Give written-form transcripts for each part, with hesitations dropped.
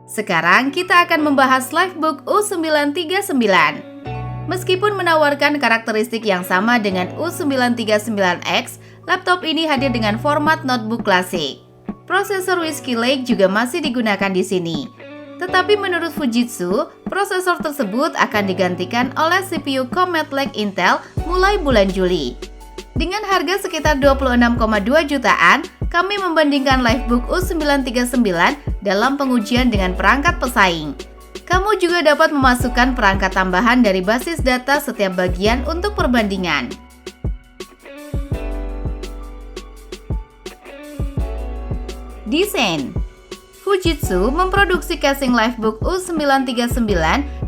Sekarang kita akan membahas Livebook U939. Meskipun menawarkan karakteristik yang sama dengan U939X, laptop ini hadir dengan format notebook klasik. Prosesor Whiskey Lake juga masih digunakan di sini. Tetapi menurut Fujitsu, prosesor tersebut akan digantikan oleh CPU Comet Lake Intel mulai bulan Juli. Dengan harga sekitar 26,2 jutaan, kami membandingkan Livebook U939 dalam pengujian dengan perangkat pesaing. Kamu juga dapat memasukkan perangkat tambahan dari basis data setiap bagian untuk perbandingan. Desain. Fujitsu memproduksi casing Livebook U939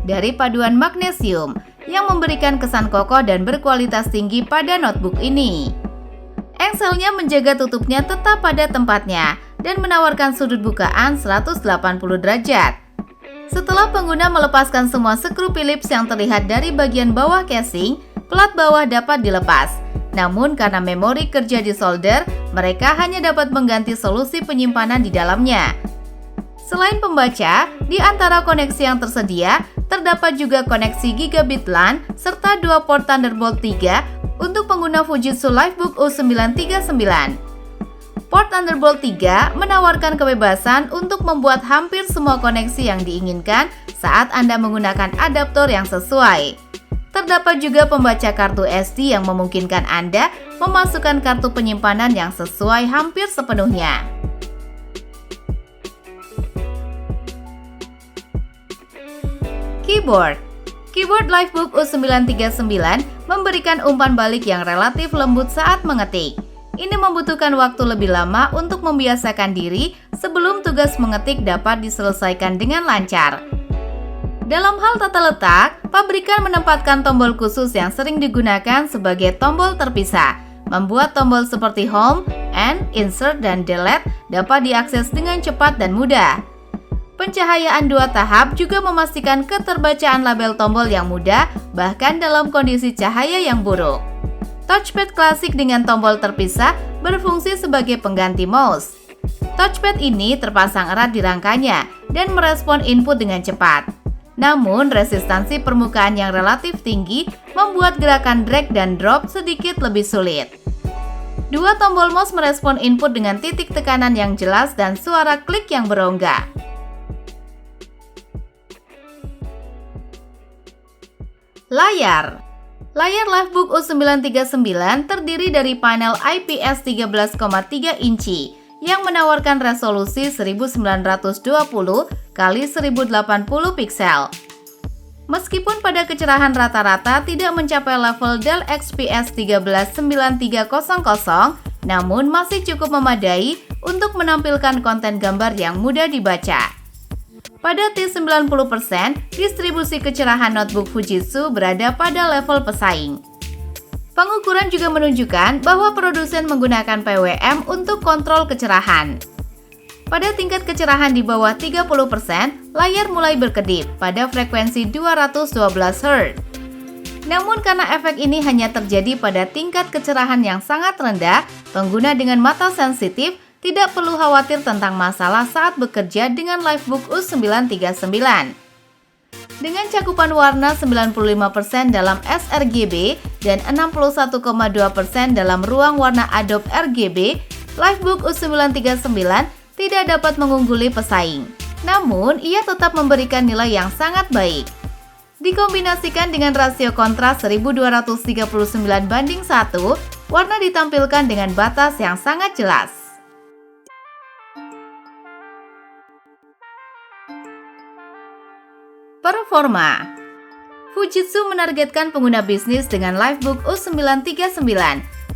dari paduan magnesium yang memberikan kesan kokoh dan berkualitas tinggi pada notebook ini. Engselnya menjaga tutupnya tetap pada tempatnya dan menawarkan sudut bukaan 180 derajat. Setelah pengguna melepaskan semua skru Phillips yang terlihat dari bagian bawah casing, plat bawah dapat dilepas. Namun karena memori kerja di solder, mereka hanya dapat mengganti solusi penyimpanan di dalamnya. Selain pembaca, di antara koneksi yang tersedia, terdapat juga koneksi gigabit LAN serta 2 port Thunderbolt 3 untuk pengguna Fujitsu Livebook U939. Port Thunderbolt 3 menawarkan kebebasan untuk membuat hampir semua koneksi yang diinginkan saat Anda menggunakan adaptor yang sesuai. Terdapat juga pembaca kartu SD yang memungkinkan Anda memasukkan kartu penyimpanan yang sesuai hampir sepenuhnya. Keyboard. Keyboard Livebook U939 memberikan umpan balik yang relatif lembut saat mengetik. Ini membutuhkan waktu lebih lama untuk membiasakan diri sebelum tugas mengetik dapat diselesaikan dengan lancar. Dalam hal tata letak, pabrikan menempatkan tombol khusus yang sering digunakan sebagai tombol terpisah, membuat tombol seperti Home, End, Insert, dan Delete dapat diakses dengan cepat dan mudah. Pencahayaan 2 tahap juga memastikan keterbacaan label tombol yang mudah, bahkan dalam kondisi cahaya yang buruk. Touchpad klasik dengan tombol terpisah berfungsi sebagai pengganti mouse. Touchpad ini terpasang erat di rangkanya dan merespon input dengan cepat. Namun, resistansi permukaan yang relatif tinggi membuat gerakan drag dan drop sedikit lebih sulit. 2 tombol mouse merespon input dengan titik tekanan yang jelas dan suara klik yang berongga. Layar. Layar Livebook U939 terdiri dari panel IPS 13,3 inci yang menawarkan resolusi 1920 x 1080 piksel. Meskipun pada kecerahan rata-rata tidak mencapai level Dell XPS 139300, namun masih cukup memadai untuk menampilkan konten gambar yang mudah dibaca. Pada T90%, distribusi kecerahan notebook Fujitsu berada pada level pesaing. Pengukuran juga menunjukkan bahwa produsen menggunakan PWM untuk kontrol kecerahan. Pada tingkat kecerahan di bawah 30%, layar mulai berkedip pada frekuensi 212 Hz. Namun karena efek ini hanya terjadi pada tingkat kecerahan yang sangat rendah, pengguna dengan mata sensitif tidak perlu khawatir tentang masalah saat bekerja dengan Livebook U939. Dengan cakupan warna 95% dalam sRGB dan 61,2% dalam ruang warna Adobe RGB, Livebook U939 tidak dapat mengungguli pesaing. Namun, ia tetap memberikan nilai yang sangat baik. Dikombinasikan dengan rasio kontras 1239:1, warna ditampilkan dengan batas yang sangat jelas. Performa. Fujitsu menargetkan pengguna bisnis dengan Livebook U939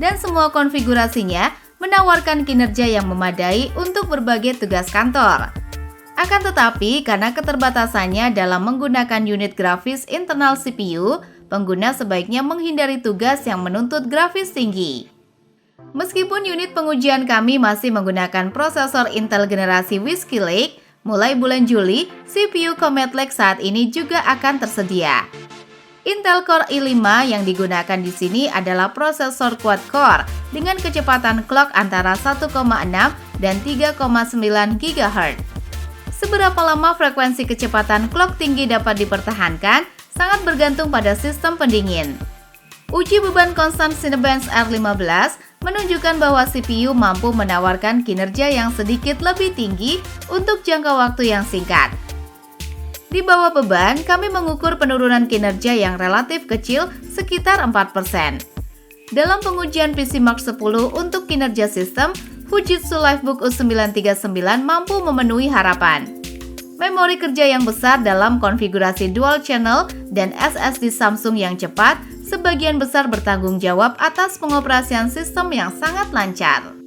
dan semua konfigurasinya menawarkan kinerja yang memadai untuk berbagai tugas kantor. Akan tetapi, karena keterbatasannya dalam menggunakan unit grafis internal CPU, pengguna sebaiknya menghindari tugas yang menuntut grafis tinggi. Meskipun unit pengujian kami masih menggunakan prosesor Intel generasi Whiskey Lake, mulai bulan Juli, CPU Comet Lake saat ini juga akan tersedia. Intel Core i5 yang digunakan di sini adalah prosesor quad-core dengan kecepatan clock antara 1,6 dan 3,9 GHz. Seberapa lama frekuensi kecepatan clock tinggi dapat dipertahankan sangat bergantung pada sistem pendingin. Uji beban konstan Cinebench R15 menunjukkan bahwa CPU mampu menawarkan kinerja yang sedikit lebih tinggi untuk jangka waktu yang singkat. Di bawah beban, kami mengukur penurunan kinerja yang relatif kecil sekitar 4%. Dalam pengujian PC Mark 10 untuk kinerja sistem, Fujitsu Livebook U939 mampu memenuhi harapan. Memori kerja yang besar dalam konfigurasi dual channel dan SSD Samsung yang cepat sebagian besar bertanggung jawab atas pengoperasian sistem yang sangat lancar.